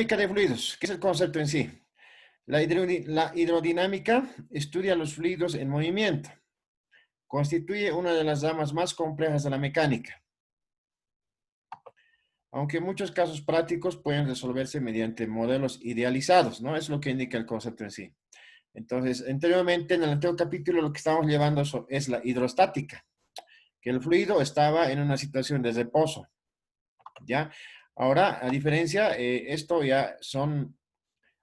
Dinámica de fluidos, ¿qué es el concepto en sí? La hidrodinámica estudia los fluidos en movimiento. Constituye una de las ramas más complejas de la mecánica, aunque en muchos casos prácticos pueden resolverse mediante modelos idealizados, ¿no? Es lo que indica el concepto en sí. Entonces, anteriormente, en el anterior capítulo, lo que estamos llevando es la hidrostática, que el fluido estaba en una situación de reposo, ¿ya? Ahora, a diferencia, esto ya son,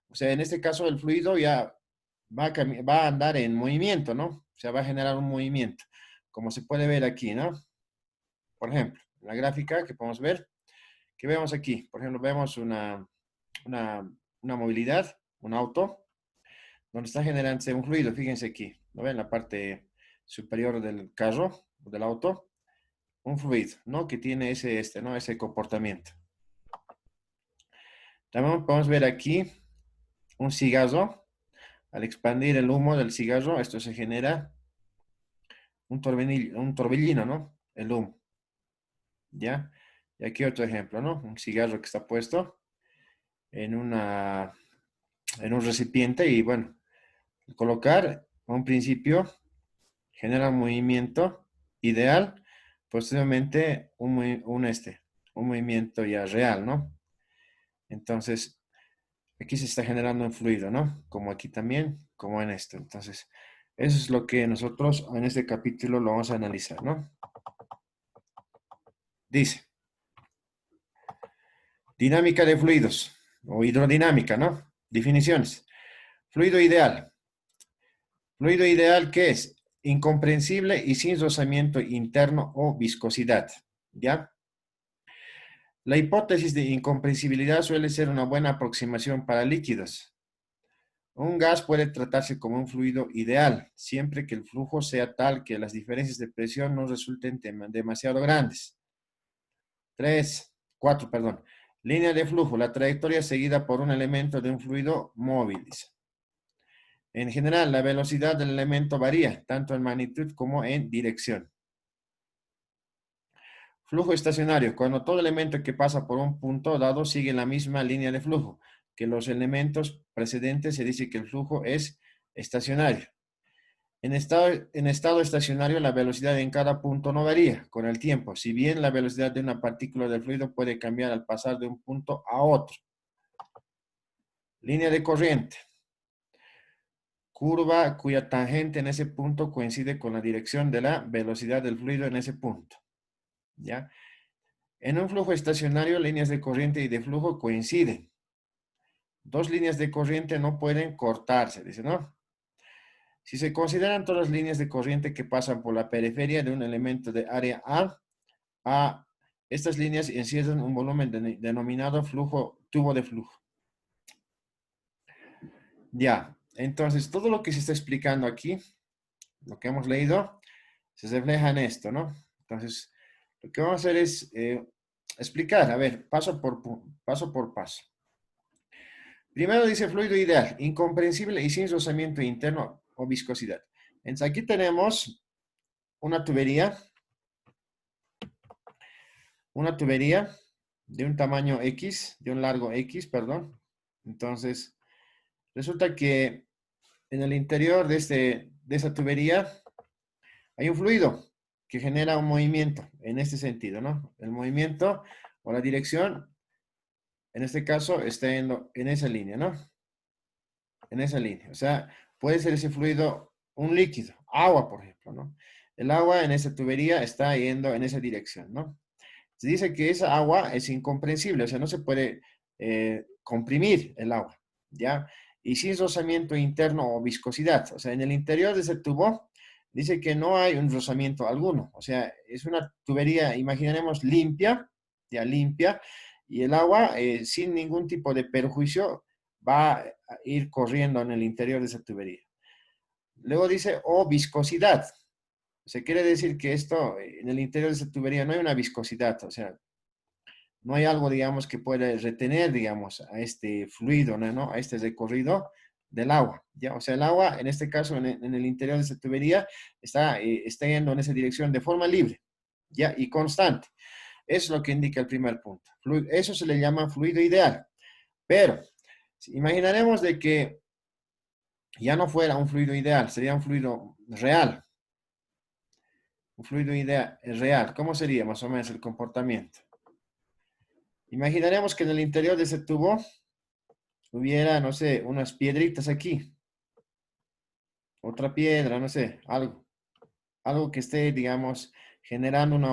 o sea, en este caso el fluido ya va a andar en movimiento, ¿no? O sea, va a generar un movimiento, como se puede ver aquí, ¿no? Por ejemplo, la gráfica que podemos ver, que vemos aquí, por ejemplo, vemos una, una movilidad, un auto, donde está generándose un fluido, fíjense aquí, ¿no ven? La parte superior del carro, del auto, un fluido, ¿no? Que tiene ¿no? Ese comportamiento. También podemos ver aquí un cigarro. Al expandir el humo del cigarro, esto se genera un torbellino, ¿no? El humo, ¿ya? Y aquí otro ejemplo, ¿no? Un cigarro que está puesto en en un recipiente y, bueno, al colocar, a un principio, genera un movimiento ideal, posteriormente un movimiento ya real, ¿no? Entonces, aquí se está generando un fluido, ¿no? Como aquí también, como en esto. Entonces, eso es lo que nosotros en este capítulo lo vamos a analizar, ¿no? Dice, dinámica de fluidos o hidrodinámica, ¿no? Definiciones. Fluido ideal. Fluido ideal, ¿qué es? Incomprensible y sin rozamiento interno o viscosidad, ¿ya? La hipótesis de incomprensibilidad suele ser una buena aproximación para líquidos. Un gas puede tratarse como un fluido ideal, siempre que el flujo sea tal que las diferencias de presión no resulten demasiado grandes. 4, perdón. Línea de flujo, la trayectoria seguida por un elemento de un fluido móvil, dice. En general, la velocidad del elemento varía, tanto en magnitud como en dirección. Flujo estacionario, cuando todo elemento que pasa por un punto dado sigue la misma línea de flujo que los elementos precedentes, se dice que el flujo es estacionario. En estado estacionario, la velocidad en cada punto no varía con el tiempo, si bien la velocidad de una partícula del fluido puede cambiar al pasar de un punto a otro. Línea de corriente. Curva cuya tangente en ese punto coincide con la dirección de la velocidad del fluido en ese punto. ¿Ya? En un flujo estacionario, líneas de corriente y de flujo coinciden. Dos líneas de corriente no pueden cortarse, dice, ¿no? Si se consideran todas las líneas de corriente que pasan por la periferia de un elemento de área A, estas líneas encierran un volumen denominado tubo de flujo. Ya, entonces todo lo que se está explicando aquí, lo que hemos leído, se refleja en esto, ¿no? Entonces, lo que vamos a hacer es explicar, a ver, paso por paso. Primero dice fluido ideal, incomprensible y sin rozamiento interno o viscosidad. Entonces, aquí tenemos una tubería de un tamaño X, de un largo X, perdón. Entonces, resulta que en el interior de esa tubería hay un fluido que genera un movimiento en este sentido, ¿no? El movimiento o la dirección, en este caso, está yendo en esa línea, ¿no? En esa línea. O sea, puede ser ese fluido un líquido, agua, por ejemplo, ¿no? El agua en esa tubería está yendo en esa dirección, ¿no? Se dice que esa agua es incomprensible, o sea, no se puede comprimir el agua, ¿ya? Y sin rozamiento interno o viscosidad, o sea, en el interior de ese tubo dice que no hay un rozamiento alguno, o sea, es una tubería, imaginaremos, limpia, ya limpia, y el agua sin ningún tipo de perjuicio va a ir corriendo en el interior de esa tubería. Luego dice, o viscosidad, o sea, quiere decir que esto, en el interior de esa tubería no hay una viscosidad, o sea, no hay algo, digamos, que pueda retener, digamos, a este fluido, ¿no? A este recorrido del agua, ¿ya? O sea, el agua, en este caso, en el interior de esa tubería, está yendo en esa dirección de forma libre, ¿ya? Y constante. Eso es lo que indica el primer punto. Eso se le llama fluido ideal. Pero, si imaginaremos de que ya no fuera un fluido ideal, sería un fluido real. Un fluido real. ¿Cómo sería más o menos el comportamiento? Imaginaremos que en el interior de ese tubo hubiera, no sé, unas piedritas aquí. Otra piedra, no sé, algo. Algo que esté, digamos, generando una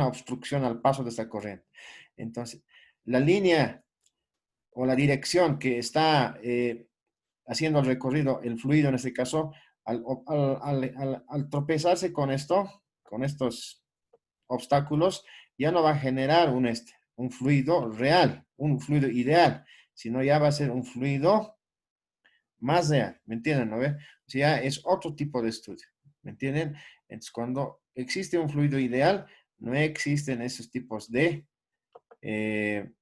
obstrucción al paso de esta corriente. Entonces, la línea o la dirección que está haciendo el recorrido, el fluido en este caso, al tropezarse con esto, con estos obstáculos, ya no va a generar un fluido real, un fluido ideal, sino ya va a ser un fluido más real, ¿me entienden? ¿No ve? O sea, es otro tipo de estudio, ¿me entienden? Entonces, cuando existe un fluido ideal, no existen esos tipos de eh,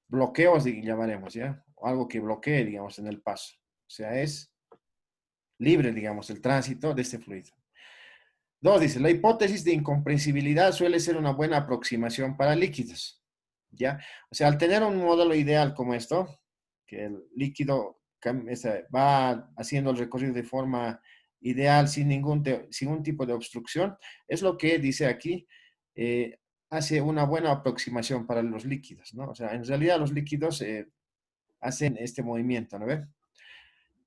bloqueos, llamaremos, ¿ya? O algo que bloquee, digamos, en el paso. O sea, es libre, digamos, el tránsito de este fluido. Dos, dice, la hipótesis de incomprensibilidad suele ser una buena aproximación para líquidos, ¿ya? O sea, al tener un modelo ideal como esto, que el líquido va haciendo el recorrido de forma ideal, sin un tipo de obstrucción, es lo que dice aquí, hace una buena aproximación para los líquidos, ¿no? O sea, en realidad los líquidos hacen este movimiento, ¿no ve?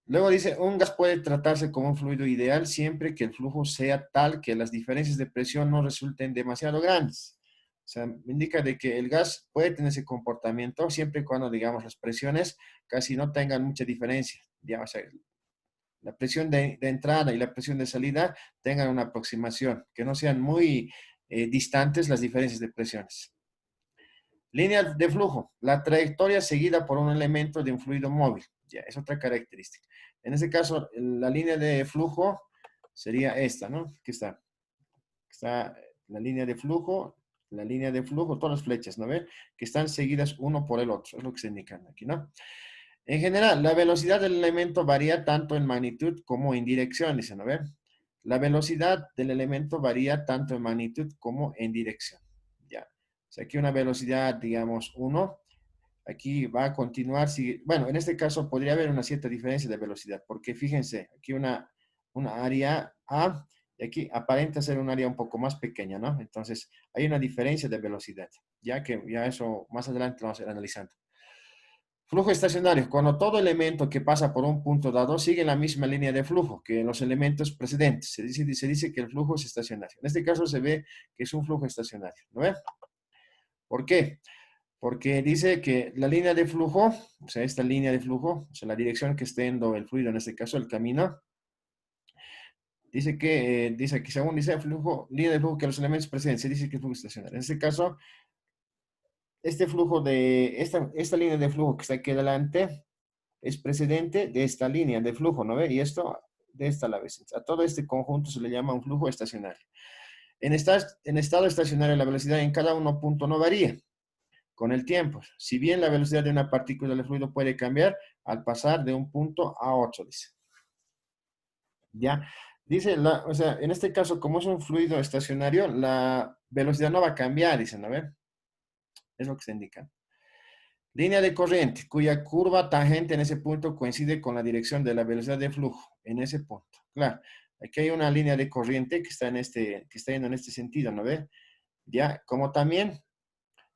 Luego dice, un gas puede tratarse como un fluido ideal siempre que el flujo sea tal que las diferencias de presión no resulten demasiado grandes. O sea, indica de que el gas puede tener ese comportamiento siempre y cuando, digamos, las presiones casi no tengan mucha diferencia. Ya, o sea, la presión de entrada y la presión de salida tengan una aproximación, que no sean muy distantes las diferencias de presiones. Línea de flujo, la trayectoria seguida por un elemento de un fluido móvil. Ya, es otra característica. En este caso, la línea de flujo sería esta, ¿no? Aquí está. Está la línea de flujo, todas las flechas, ¿no ve? Que están seguidas uno por el otro, es lo que se indica aquí, ¿no? En general, la velocidad del elemento varía tanto en magnitud como en dirección, dice, ¿no ve? La velocidad del elemento varía tanto en magnitud como en dirección. Ya. O sea, aquí una velocidad, digamos, uno. Aquí va a continuar, bueno, en este caso podría haber una cierta diferencia de velocidad, porque fíjense, aquí una área A, y aquí aparenta ser un área un poco más pequeña, ¿no? Entonces, hay una diferencia de velocidad, ya que ya eso más adelante lo vamos a ir analizando. Flujo estacionario, cuando todo elemento que pasa por un punto dado sigue la misma línea de flujo que los elementos precedentes. Se dice que el flujo es estacionario. En este caso se ve que es un flujo estacionario, ¿no ve? ¿Por qué? Porque dice que la línea de flujo, o sea, esta línea de flujo, o sea, la dirección que esté yendo el fluido, en este caso el camino, dice que según dice el flujo, línea de flujo que los elementos precedentes, se dice que es flujo estacionario. En este caso, esta línea de flujo que está aquí adelante es precedente de esta línea de flujo, ¿no ve? Y esto de esta a la vez. A todo este conjunto se le llama un flujo estacionario. En estado estacionario, la velocidad en cada uno punto no varía con el tiempo. Si bien la velocidad de una partícula de fluido puede cambiar al pasar de un punto a otro, dice. ¿Ya? Dice, o sea, en este caso, como es un fluido estacionario, la velocidad no va a cambiar, dicen, a ver, es lo que se indica. Línea de corriente, cuya curva tangente en ese punto coincide con la dirección de la velocidad de flujo, en ese punto. Claro, aquí hay una línea de corriente que está que está yendo en este sentido, ¿no ve? Ya, como también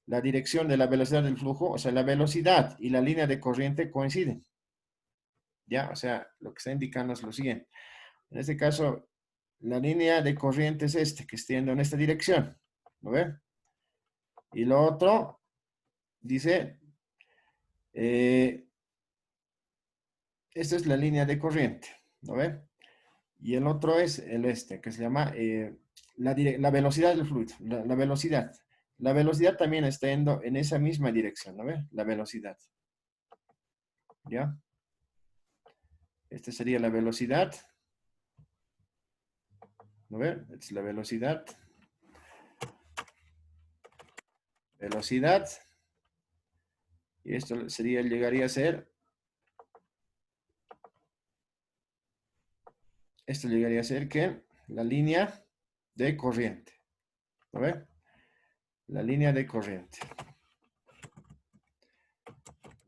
la dirección de la velocidad del flujo, o sea, la velocidad y la línea de corriente coinciden. ¿Ya? O sea, lo que está indicando es lo siguiente. En este caso, la línea de corriente es que está yendo en esta dirección. ¿No ve? Y lo otro dice, eh, esta es la línea de corriente. ¿No ve? Y el otro es que se llama la velocidad del fluido, la velocidad. La velocidad también está yendo en esa misma dirección, ¿no ve? La velocidad. ¿Ya? Esta sería la velocidad. ¿No ve? Esta es la velocidad. Velocidad. Y esto llegaría a ser, esto llegaría a ser que la línea de corriente. ¿No ve? La línea de corriente.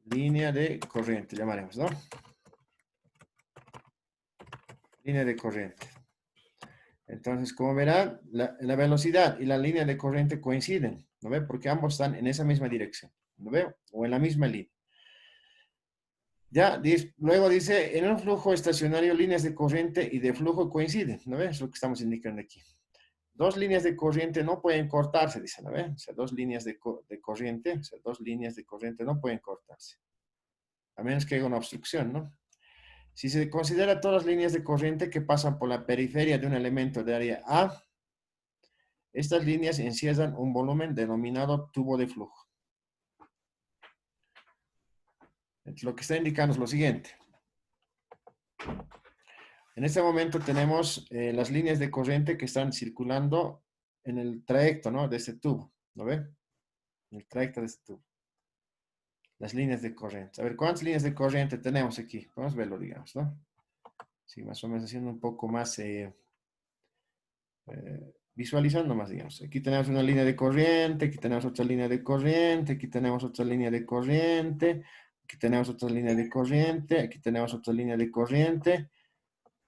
línea de corriente, llamaremos, ¿no? Línea de corriente. Entonces, como verán, la velocidad y la línea de corriente coinciden, ¿no ve? Porque ambos están en esa misma dirección, ¿no ve? O en la misma línea. Ya, luego dice, en un flujo estacionario, líneas de corriente y de flujo coinciden, ¿no ve? Es lo que estamos indicando aquí. Dos líneas de corriente no pueden cortarse, dice, ¿no ve? O sea, dos líneas de corriente, o sea, dos líneas de corriente no pueden cortarse, a menos que haya una obstrucción, ¿no? Si se considera todas las líneas de corriente que pasan por la periferia de un elemento de área A, estas líneas encierran un volumen denominado tubo de flujo. Entonces, lo que está indicando es lo siguiente. En este momento tenemos las líneas de corriente que están circulando en el trayecto, ¿no? De este tubo, ¿no ve? En el trayecto de este tubo. Las líneas de corriente. A ver, ¿cuántas líneas de corriente tenemos aquí? Vamos a verlo, digamos, ¿no? Sí, más o menos haciendo un poco más, visualizando más, digamos. Aquí tenemos una línea de corriente, aquí tenemos otra línea de corriente, aquí tenemos otra línea de corriente, aquí tenemos otra línea de corriente, aquí tenemos otra línea de corriente,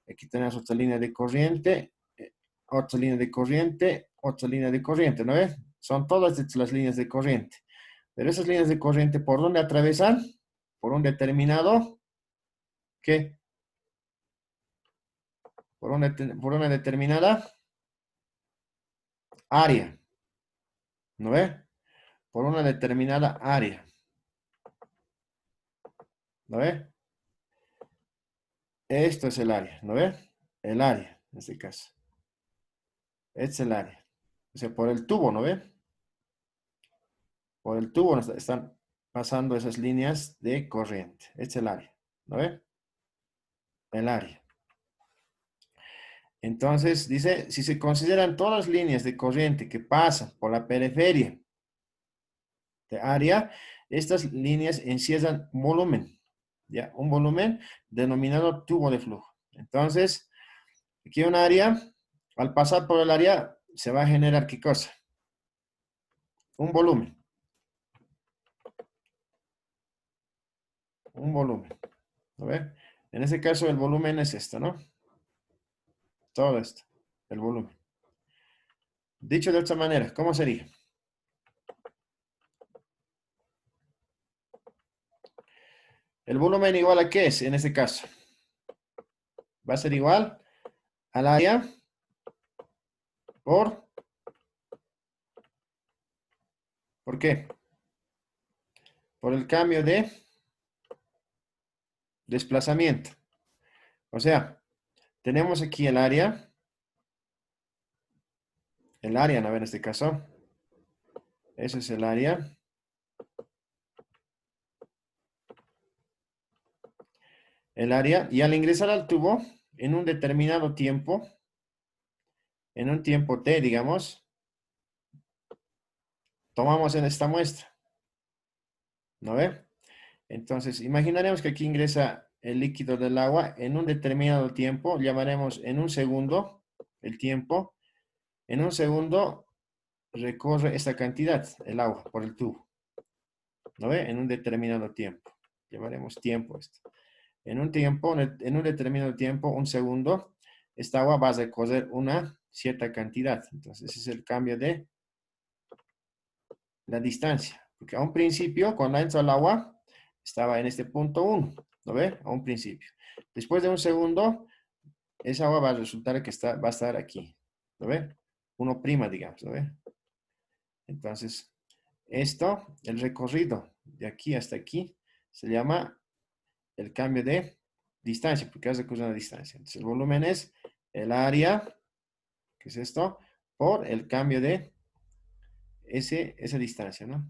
aquí tenemos otra línea de corriente, otra línea de corriente, otra línea de corriente, ¿no ves? Son todas las líneas de corriente. Pero esas líneas de corriente, ¿por dónde atravesan? Por un determinado, ¿qué? Por una determinada área, ¿no ves? Por una determinada área, ¿no ves? Esto es el área, ¿no ves? El área, en este caso. Este es el área. O sea, por el tubo, ¿no ves? Por el tubo están pasando esas líneas de corriente. Este es el área, ¿no ves? El área. Entonces, dice, si se consideran todas las líneas de corriente que pasan por la periferia de área, estas líneas encierran un volumen, ¿ya? Un volumen denominado tubo de flujo. Entonces, aquí un área, al pasar por el área, se va a generar, ¿qué cosa? Un volumen. Un volumen. ¿No ve? En ese caso, el volumen es esto, ¿no? Todo esto, el volumen. Dicho de otra manera, ¿cómo sería? El volumen igual a qué es en este caso. Va a ser igual al área ¿por qué? Por el cambio de desplazamiento. O sea, tenemos aquí ¿no? En este caso, ese es el área, y al ingresar al tubo, en un determinado tiempo, en un tiempo t, digamos, tomamos en esta muestra, ¿no ve? Entonces, imaginaremos que aquí ingresa el líquido del agua en un determinado tiempo, llamaremos en un segundo el tiempo, en un segundo recorre esta cantidad, el agua, por el tubo, ¿no ve? En un determinado tiempo, llamaremos tiempo esto. En un tiempo, en un determinado tiempo, un segundo, esta agua va a recorrer una cierta cantidad. Entonces, ese es el cambio de la distancia. Porque a un principio, cuando entra el agua, estaba en este punto 1, ¿no ve? A un principio. Después de un segundo, esa agua va a resultar que va a estar aquí, ¿no ve? 1', digamos, ¿no ve? Entonces, el recorrido de aquí hasta aquí, se llama el cambio de distancia, porque hace una distancia. Entonces, el volumen es el área, que es esto, por el cambio de esa distancia, ¿no?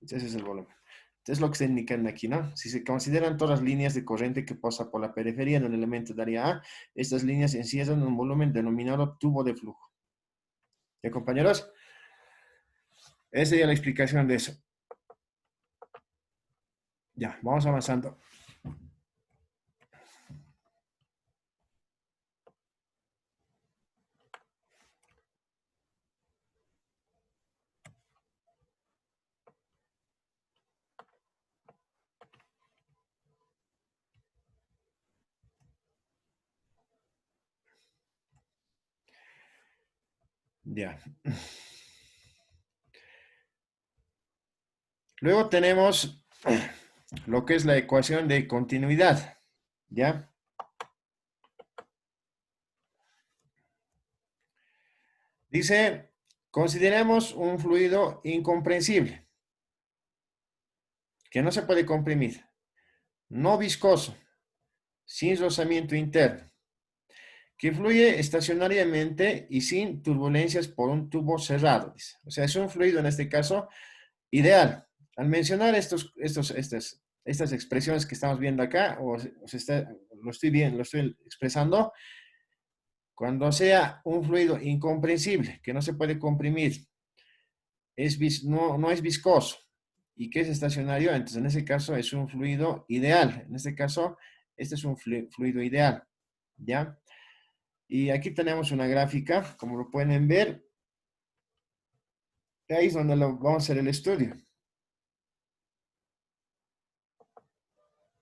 Entonces, ese es el volumen. Entonces, lo que se indican aquí, ¿no? Si se consideran todas las líneas de corriente que pasa por la periferia de un elemento de área A, estas líneas encierran un volumen denominado tubo de flujo. ¿Ya, compañeros? Esa sería la explicación de eso. Ya, vamos avanzando. Ya. Luego tenemos lo que es la ecuación de continuidad, ¿ya? Dice, consideremos un fluido incomprensible, que no se puede comprimir, no viscoso, sin rozamiento interno, que fluye estacionariamente y sin turbulencias por un tubo cerrado. Dice. O sea, es un fluido en este caso ideal. Al mencionar estas expresiones que estamos viendo acá, lo estoy expresando, cuando sea un fluido incomprensible, que no se puede comprimir, no es viscoso y que es estacionario, entonces en ese caso es un fluido ideal. En este caso, este es un fluido ideal, ¿ya? Y aquí tenemos una gráfica, como lo pueden ver, ahí es donde vamos a hacer el estudio,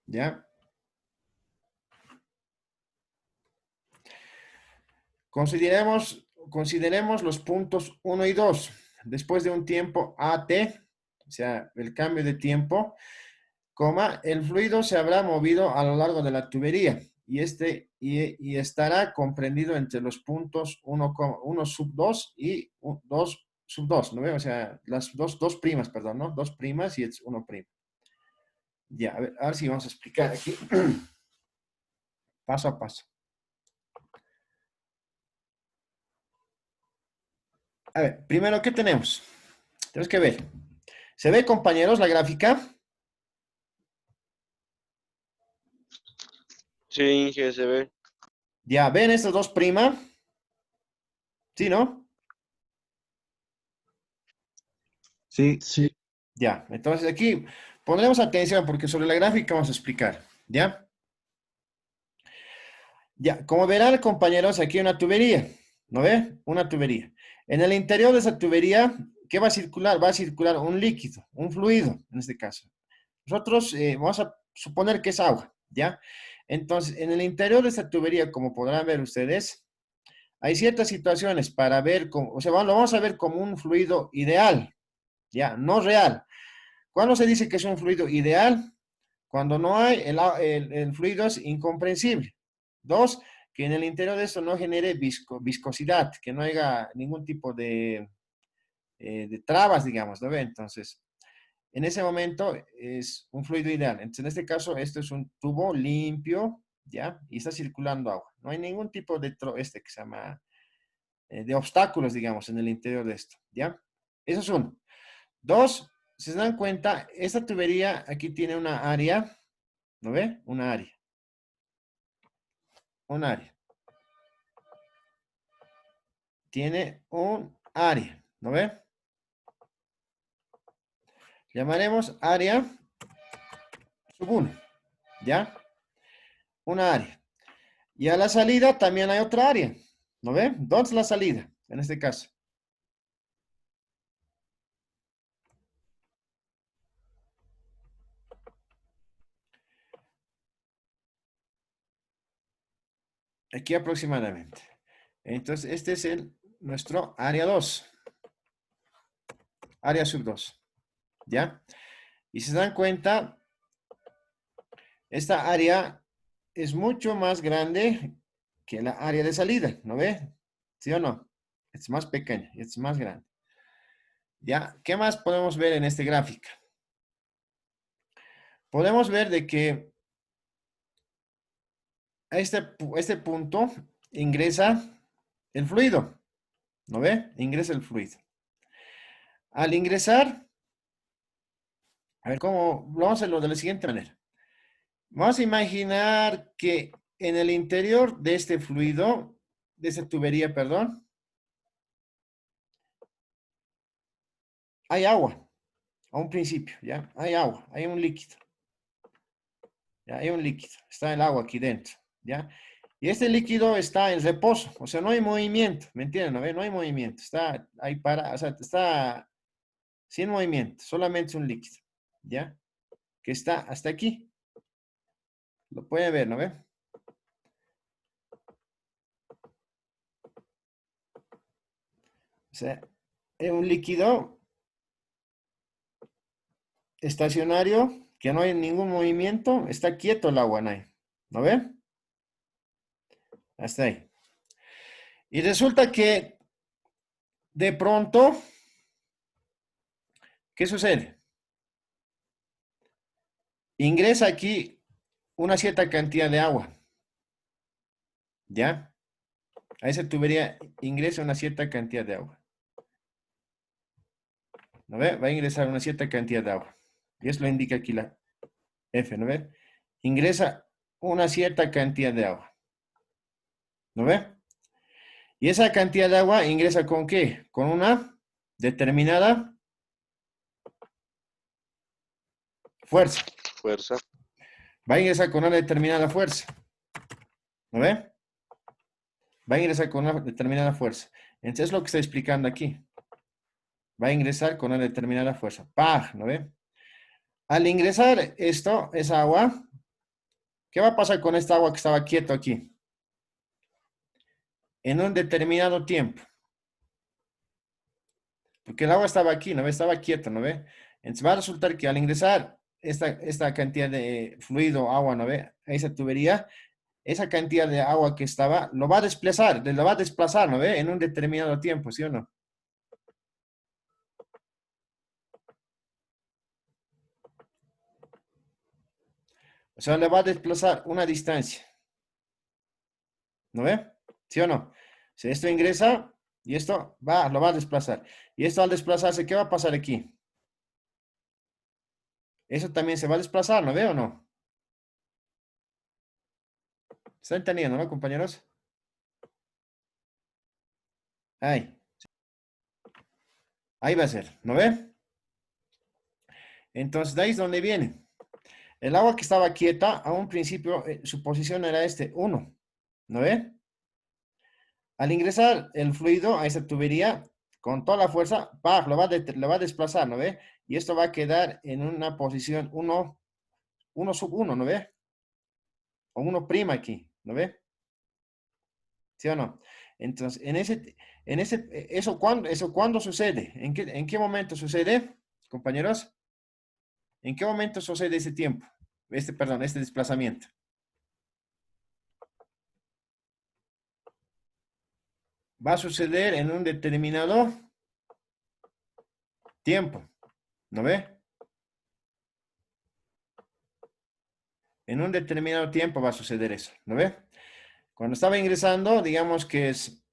¿ya? Consideremos los puntos uno y 2. Después de un tiempo AT, o sea, el cambio de tiempo, coma, el fluido se habrá movido a lo largo de la tubería y estará comprendido entre los puntos 1 sub 2 y 2 sub 2, ¿no ve? O sea, las dos primas, perdón, ¿no? Dos primas y es 1 prima. Ya, a ver si vamos a explicar aquí paso a paso. A ver, primero, ¿qué tenemos? Tenemos que ver. ¿Se ve, compañeros, la gráfica? Sí, Inge, se ve. Ya, ¿ven estas dos primas? ¿Sí, no? Sí, sí. Ya, entonces aquí pondremos atención porque sobre la gráfica vamos a explicar, ¿ya? Ya, como verán, compañeros, aquí hay una tubería, ¿no ve? Una tubería. En el interior de esa tubería, ¿qué va a circular? Va a circular un líquido, un fluido, en este caso. Nosotros vamos a suponer que es agua, ¿ya? Entonces, en el interior de esta tubería, como podrán ver ustedes, hay ciertas situaciones para ver, o sea, lo vamos a ver como un fluido ideal, ¿ya? No real. ¿Cuándo se dice que es un fluido ideal? Cuando no hay, el fluido es incomprensible. Dos, que en el interior de esto no genere viscosidad, que no haya ningún tipo de trabas, digamos, ¿no ve? Entonces, en ese momento es un fluido ideal. Entonces, en este caso, esto es un tubo limpio, ¿ya? Y está circulando agua. No hay ningún tipo que se llama, de obstáculos, digamos, en el interior de esto, ¿ya? Eso es uno. Dos, si se dan cuenta, esta tubería aquí tiene una área, ¿no ve? Una área. Un área. Tiene un área, ¿no ve? Llamaremos área sub 1, ¿ya? Una área. Y a la salida también hay otra área, ¿no ve? ¿Dónde es la salida? En este caso. Aquí aproximadamente. Entonces, este es nuestro área 2, área sub 2, ¿ya? Y si se dan cuenta, esta área es mucho más grande que la área de salida, ¿no ve? ¿Sí o no? Es más pequeña y es más grande. ¿Ya? ¿Qué más podemos ver en este gráfico? Podemos ver de que a este punto ingresa el fluido, ¿no ve? Ingresa el fluido. Al ingresar, a ver cómo, vamos a hacerlo de la siguiente manera. Vamos a imaginar que en el interior de este fluido, de esta tubería, perdón, hay agua, a un principio, ¿ya? Hay agua, hay un líquido, ¿ya? Hay un líquido, está el agua aquí dentro, ¿ya? Y este líquido está en reposo, o sea, no hay movimiento, ¿me entienden? ¿No ve? No hay movimiento, está ahí o sea, está sin movimiento, solamente es un líquido, ¿ya? Que está hasta aquí. Lo pueden ver, ¿no ve? sea, es un líquido estacionario que no hay ningún movimiento, está quieto el agua, ¿no ve? Hasta ahí. Y resulta que de pronto, ¿qué sucede? Ingresa aquí una cierta cantidad de agua, ¿ya? A esa tubería ingresa una cierta cantidad de agua. ¿No ve? Va a ingresar una cierta cantidad de agua. Y eso lo indica aquí la F, ¿no ve? Ingresa una cierta cantidad de agua. ¿No ve? Y esa cantidad de agua ingresa ¿con qué? Con una determinada fuerza. Fuerza. Va a ingresar con una determinada fuerza. ¿No ve? Va a ingresar con una determinada fuerza. Entonces es lo que está explicando aquí. Va a ingresar con una determinada fuerza. ¡Pah! ¿No ve? Al ingresar esto, esa agua, ¿qué va a pasar con esta agua que estaba quieto aquí? En un determinado tiempo. Porque el agua estaba aquí, ¿no ve? Estaba quieto, ¿no ve? Entonces va a resultar que al ingresar esta cantidad de fluido, agua, ¿no ve? A esa tubería, esa cantidad de agua que estaba, lo va a desplazar, ¿no ve? En un determinado tiempo, ¿sí o no? O sea, le va a desplazar una distancia, ¿no ve? ¿Sí o no? Si esto ingresa y esto lo va a desplazar. Y esto al desplazarse, ¿qué va a pasar aquí? Eso también se va a desplazar, ¿no ve o no? ¿Están entendiendo, no, compañeros? Ahí, ahí va a ser, ¿no ve? Entonces, de ahí es donde viene. El agua que estaba quieta, a un principio, su posición era uno, ¿no ve? Al ingresar el fluido a esa tubería, con toda la fuerza, ¡pah! Lo va a desplazar, ¿no ve? Y esto va a quedar en una posición uno sub uno, ¿no ve? O uno prima aquí, ¿no ve? ¿Sí o no? Entonces, ¿eso cuándo sucede? En qué momento sucede, compañeros? ¿En qué momento sucede ese tiempo? Este desplazamiento. Va a suceder en un determinado tiempo, ¿no ve? En un determinado tiempo va a suceder eso, ¿no ve? Cuando estaba ingresando, digamos que es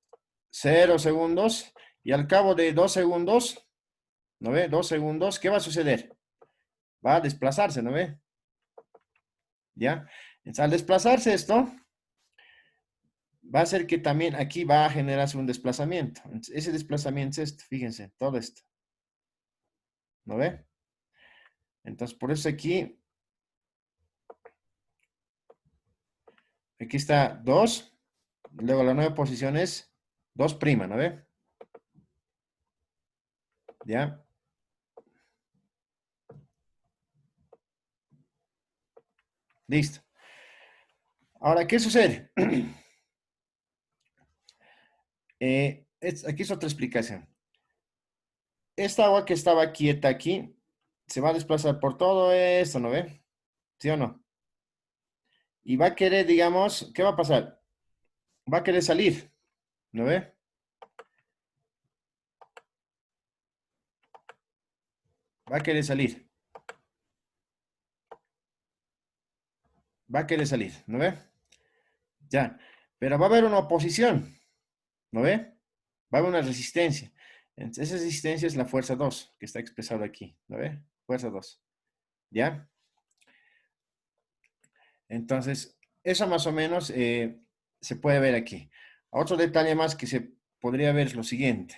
0 segundos y al cabo de 2 segundos, ¿no ve? 2 segundos, ¿qué va a suceder? Va a desplazarse, ¿no ve? ¿Ya? Entonces, al desplazarse esto, va a hacer que también aquí va a generarse un desplazamiento. Entonces, ese desplazamiento es esto, fíjense, todo esto, ¿no ve? Entonces, por eso aquí está 2, luego la nueva posición es 2 prima, ¿no ve? ¿Ya? Listo. Ahora, ¿qué sucede? Aquí es otra explicación. Esta agua que estaba quieta aquí se va a desplazar por todo esto, ¿no ve? ¿Sí o no? Y va a querer, digamos, ¿qué va a pasar? Va a querer salir, ¿no ve? Va a querer salir, va a querer salir, ¿no ve? Ya, pero va a haber una oposición, ¿no ve? Va a haber una resistencia. Entonces, esa resistencia es la fuerza 2 que está expresada aquí, ¿no ve? Fuerza 2, ¿ya? Entonces, eso más o menos se puede ver aquí. Otro detalle más que se podría ver es lo siguiente.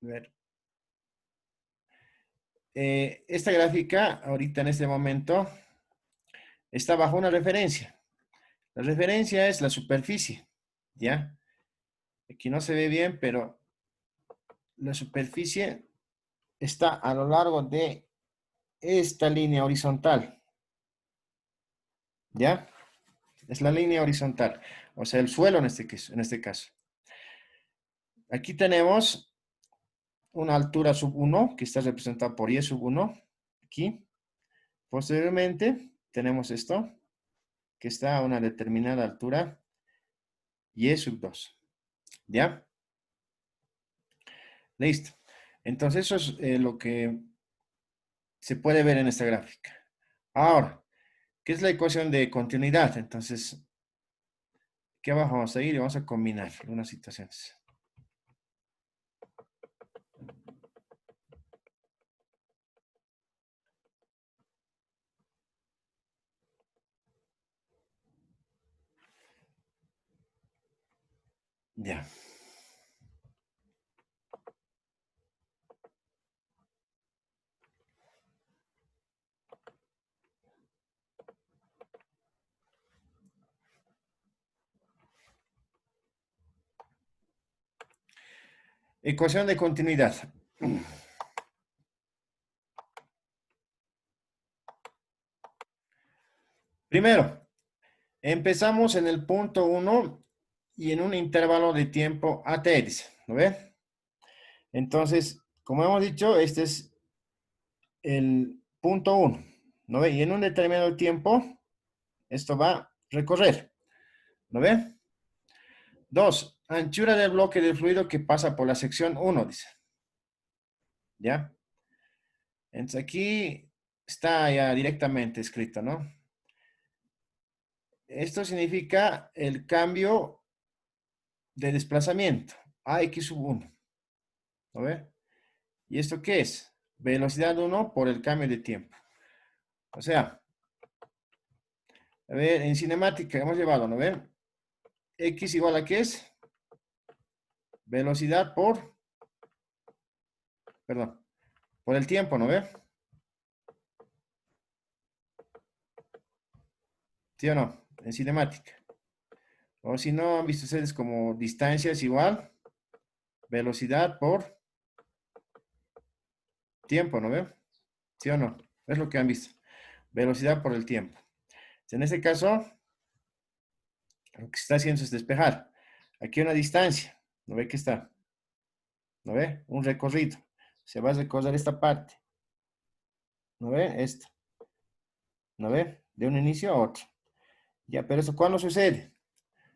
A ver, esta gráfica, ahorita en este momento, está bajo una referencia. La referencia es la superficie, ¿ya? Aquí no se ve bien, pero la superficie está a lo largo de esta línea horizontal, ¿ya? Es la línea horizontal, o sea, el suelo en este caso. Aquí tenemos una altura sub 1 que está representada por y sub 1 aquí. Posteriormente tenemos esto que está a una determinada altura y sub 2. ¿Ya? Listo. Entonces eso es lo que se puede ver en esta gráfica. Ahora, ¿qué es la ecuación de continuidad? Entonces, aquí abajo vamos a ir y vamos a combinar algunas situaciones. Ya. Ecuación de continuidad. Primero, empezamos en el punto 1 y en un intervalo de tiempo AT, dice, ¿no ve? Entonces, como hemos dicho, este es el punto 1, ¿no ve? Y en un determinado tiempo, esto va a recorrer, ¿no ve? 2, anchura del bloque del fluido que pasa por la sección 1, dice. ¿Ya? Entonces aquí está ya directamente escrito, ¿no? Esto significa el cambio de desplazamiento, AX sub 1, ¿no ve? ¿Y esto qué es? Velocidad 1 por el cambio de tiempo. O sea, a ver, en cinemática hemos llevado, ¿no ve? X igual a ¿qué es? Velocidad por, perdón, por el tiempo, ¿no ve? ¿Sí o no? En cinemática. O si no, han visto ustedes como distancia es igual, velocidad por tiempo, ¿no ve? ¿Sí o no? Es lo que han visto. Velocidad por el tiempo. En este caso, lo que se está haciendo es despejar. Aquí una distancia. ¿No ve que está? ¿No ve? Un recorrido. Se va a recorrer esta parte. ¿No ve? Esta. ¿No ve? De un inicio a otro. Ya, pero eso ¿cuándo sucede?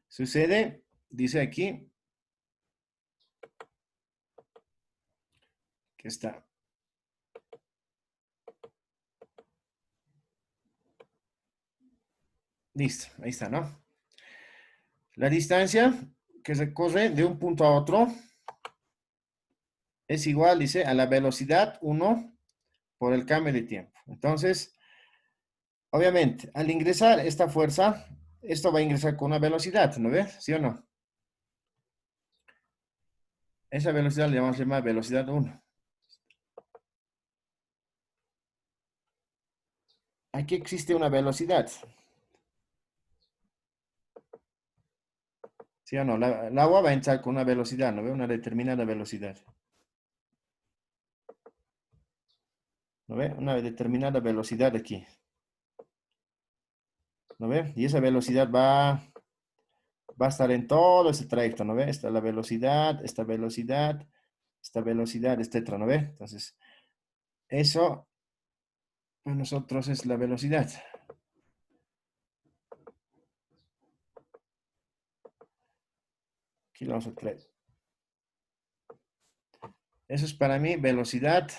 Sucede, dice aquí, que está. Listo, ahí está, ¿no? La distancia que se corre de un punto a otro es igual, dice, a la velocidad 1 por el cambio de tiempo. Entonces, obviamente, al ingresar esta fuerza, esto va a ingresar con una velocidad, ¿no ves? ¿Sí o no? Esa velocidad le vamos a llamar velocidad 1. Aquí existe una velocidad, ¿sí o no? El agua va a entrar con una velocidad, ¿no ve? Una determinada velocidad. ¿No ve? Una determinada velocidad aquí. ¿No ve? Y esa velocidad va a estar en todo ese trayecto, ¿no ve? Esta es la velocidad, esta velocidad, esta velocidad, etcétera, ¿no ve? Entonces, eso para nosotros es la velocidad. Aquí lo vamos a traer. Eso es para mí velocidad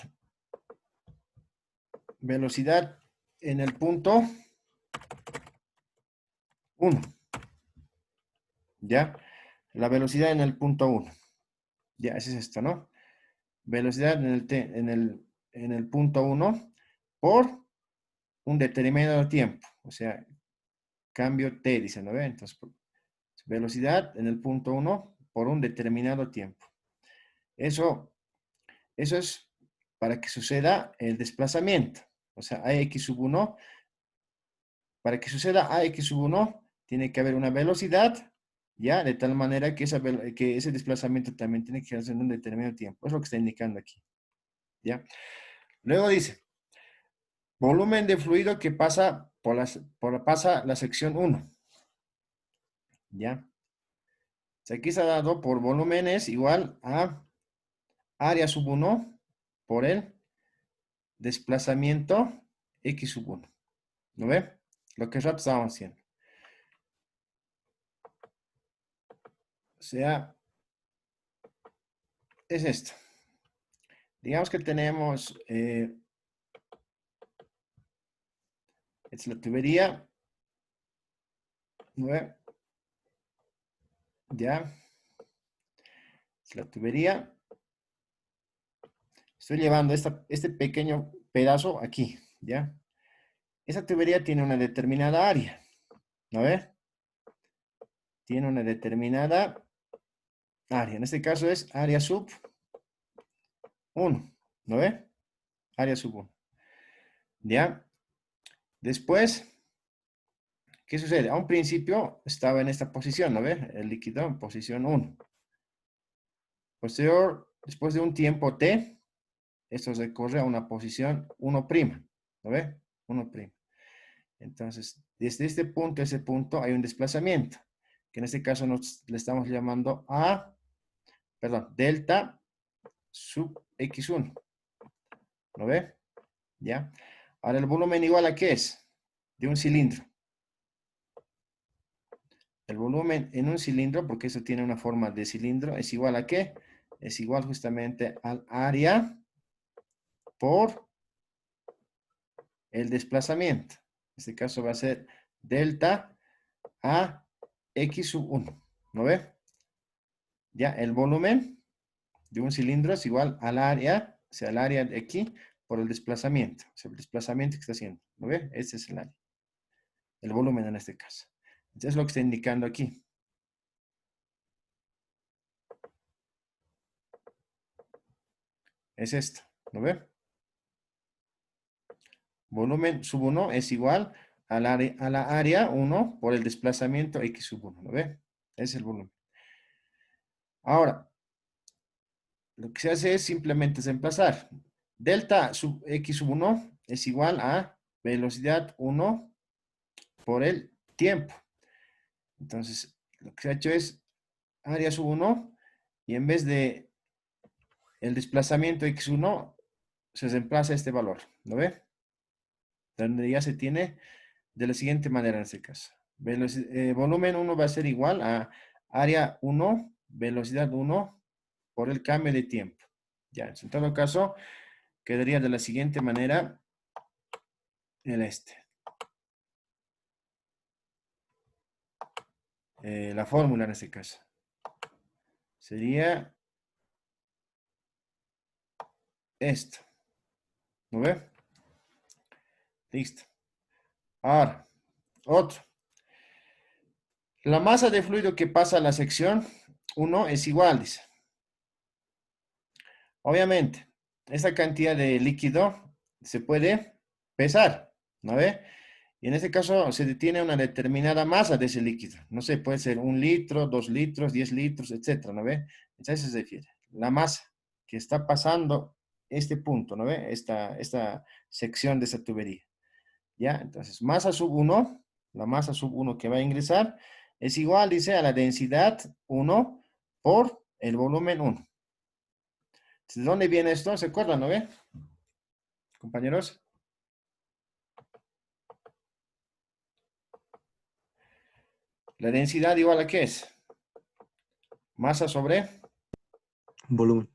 en el punto 1, ¿ya? La velocidad en el punto 1. Ya, ese es esto, ¿no? Velocidad en el punto 1 por un determinado tiempo. O sea, cambio t, dice, ¿no ve? Entonces, velocidad en el punto 1 por un determinado tiempo. Eso es para que suceda el desplazamiento. O sea, AX sub 1, para que suceda AX sub 1, tiene que haber una velocidad, ¿ya? De tal manera que, que ese desplazamiento también tiene que hacer en un determinado tiempo. Es lo que está indicando aquí, ¿ya? Luego dice, volumen de fluido que pasa pasa la sección 1, ¿ya? O sea, aquí se ha dado por volúmenes igual a área sub 1 por el desplazamiento x sub 1. ¿No ve? Lo que rato estábamos haciendo. O sea, es esto. Digamos que tenemos, es la tubería, ¿no ve? Ya, es la tubería. Estoy llevando este pequeño pedazo aquí, ¿ya? Esa tubería tiene una determinada área, ¿no ve? Tiene una determinada área. En este caso es área sub 1, ¿no ve? Área sub 1. ¿Ya? Después, ¿qué sucede? A un principio estaba en esta posición, ¿no ve? El líquido en posición 1. Posterior, después de un tiempo t, esto se corre a una posición 1', ¿no ve? 1'. Entonces, desde este punto a ese punto hay un desplazamiento, que en este caso le estamos llamando delta sub x1, ¿no ve? ¿Ya? Ahora el volumen igual a ¿qué es? De un cilindro. El volumen en un cilindro, porque eso tiene una forma de cilindro, es igual a ¿qué? Es igual justamente al área por el desplazamiento. En este caso va a ser delta a x sub 1, ¿no ve? Ya, el volumen de un cilindro es igual al área, o sea, el área de aquí por el desplazamiento, o sea, el desplazamiento que está haciendo, ¿no ve? Ese es el área, el volumen en este caso. Entonces es lo que está indicando aquí. Es esto, ¿no ve? Volumen sub 1 es igual a la área 1 por el desplazamiento x sub 1, ¿no ve? Ese es el volumen. Ahora, lo que se hace es simplemente desplazar. Delta sub x sub 1 es igual a velocidad 1 por el tiempo. Entonces, lo que se ha hecho es área sub 1 y en vez de el desplazamiento x1 se desplaza este valor, ¿no ve? Donde ya se tiene de la siguiente manera en este caso. Volumen 1 va a ser igual a área 1, velocidad 1 por el cambio de tiempo. Ya, en todo caso, quedaría de la siguiente manera la fórmula en este caso. Sería esto. ¿No ve? Listo. Ahora, otro. La masa de fluido que pasa a la sección 1 es igual, dice. Obviamente, esta cantidad de líquido se puede pesar, ¿no ve? Y en este caso se detiene una determinada masa de ese líquido. No sé, puede ser 1 litro, 2 litros, 10 litros, etcétera, ¿no ve? Entonces se refiere. La masa que está pasando este punto, ¿no ve? Esta sección de esa tubería. ¿Ya? Entonces, masa sub 1, la masa sub 1 que va a ingresar, es igual, dice, a la densidad 1 por el volumen 1. ¿De dónde viene esto? ¿Se acuerdan, no ve? Compañeros. La densidad igual a ¿qué es? Masa sobre Volumen.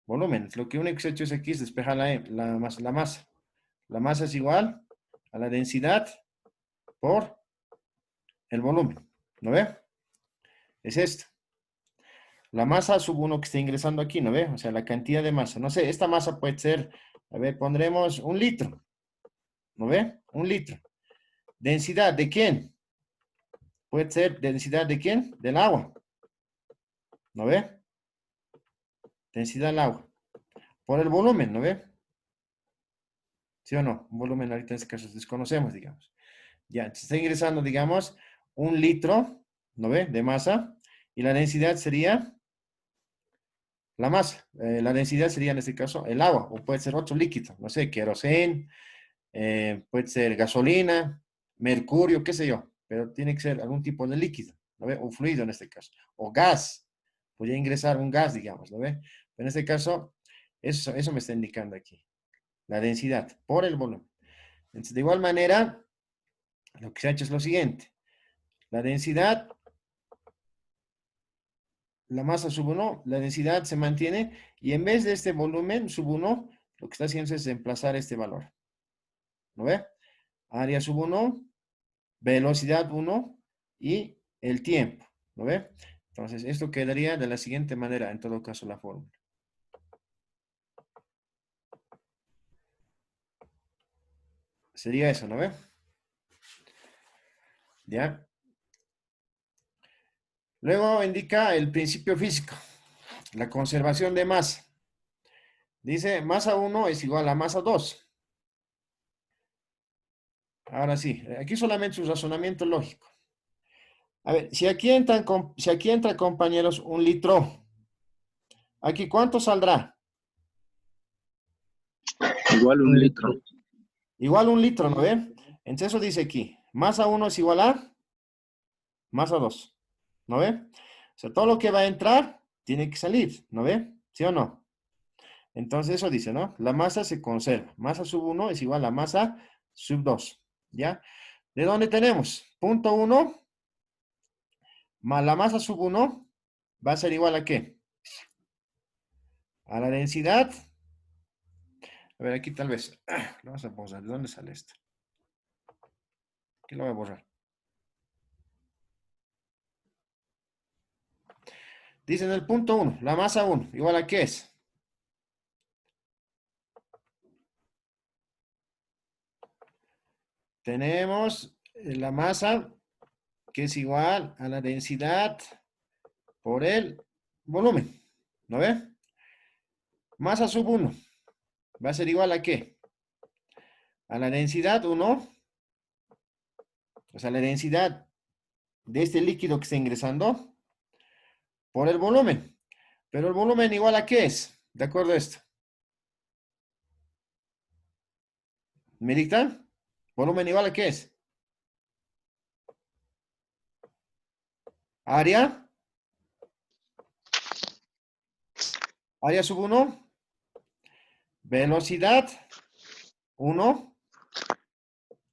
volumen. Lo que único que se ha hecho es aquí es despejar la masa. La masa es igual a la densidad por el volumen. ¿No ve? Es esto. La masa sub 1 que está ingresando aquí, ¿no ve? O sea, la cantidad de masa. No sé, esta masa puede ser, a ver, pondremos 1 litro. ¿No ve? 1 litro. ¿Densidad de quién? Puede ser densidad de quién? Del agua. ¿No ve? Densidad del agua. Por el volumen, ¿no ve? ¿Sí o no? Un volumen ahorita en este caso desconocemos, digamos. Ya, se está ingresando, digamos, 1 litro, ¿no ve? De masa. Y la densidad sería la masa. La densidad sería en este caso el agua. O puede ser otro líquido. No sé, queroseno, puede ser gasolina, mercurio, qué sé yo. Pero tiene que ser algún tipo de líquido, ¿no ve? Un fluido en este caso. O gas. Podría ingresar un gas, digamos, ¿no ve? En este caso, Eso me está indicando aquí. La densidad por el volumen. Entonces, de igual manera, lo que se ha hecho es lo siguiente. La densidad, la masa sub 1, la densidad se mantiene y en vez de este volumen sub 1, lo que está haciendo es reemplazar este valor. ¿No ve? Área sub 1, velocidad 1 y el tiempo. ¿No ve? Entonces, esto quedaría de la siguiente manera, en todo caso, la fórmula. Sería eso, ¿no ve? ¿Ya? Luego indica el principio físico, la conservación de masa. Dice, masa 1 es igual a masa 2. Ahora sí, aquí solamente un razonamiento lógico. A ver, si aquí entra, compañeros, un litro, ¿aquí cuánto saldrá? Igual un litro. Igual un litro, ¿no ve? Entonces eso dice aquí, masa 1 es igual a masa 2, ¿no ve? O sea, todo lo que va a entrar tiene que salir, ¿no ve? ¿Sí o no? Entonces eso dice, ¿no? La masa se conserva. Masa sub 1 es igual a masa sub 2, ¿ya? ¿De dónde tenemos? Punto 1 más la masa sub 1 va a ser igual a ¿qué? A la densidad. A ver, aquí tal vez. Lo vamos a borrar. ¿De dónde sale esto? Aquí lo voy a borrar. Dice en el punto 1, la masa 1, igual a ¿qué es? Tenemos la masa que es igual a la densidad por el volumen. ¿No ve? Masa sub 1 va a ser igual a ¿qué? A la densidad 1, o sea, la densidad de este líquido que está ingresando por el volumen. Pero el volumen igual a ¿qué es? De acuerdo a esto. ¿Me dictan? ¿Volumen igual a qué es? Área. Área sub 1. Velocidad 1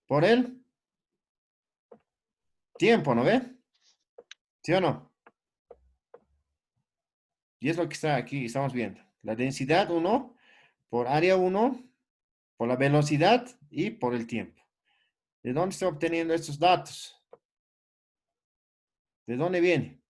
por el tiempo, ¿no ve? ¿Sí o no? Y es lo que está aquí, estamos viendo. La densidad 1 por área 1, por la velocidad y por el tiempo. ¿De dónde estoy obteniendo estos datos? ¿De dónde viene?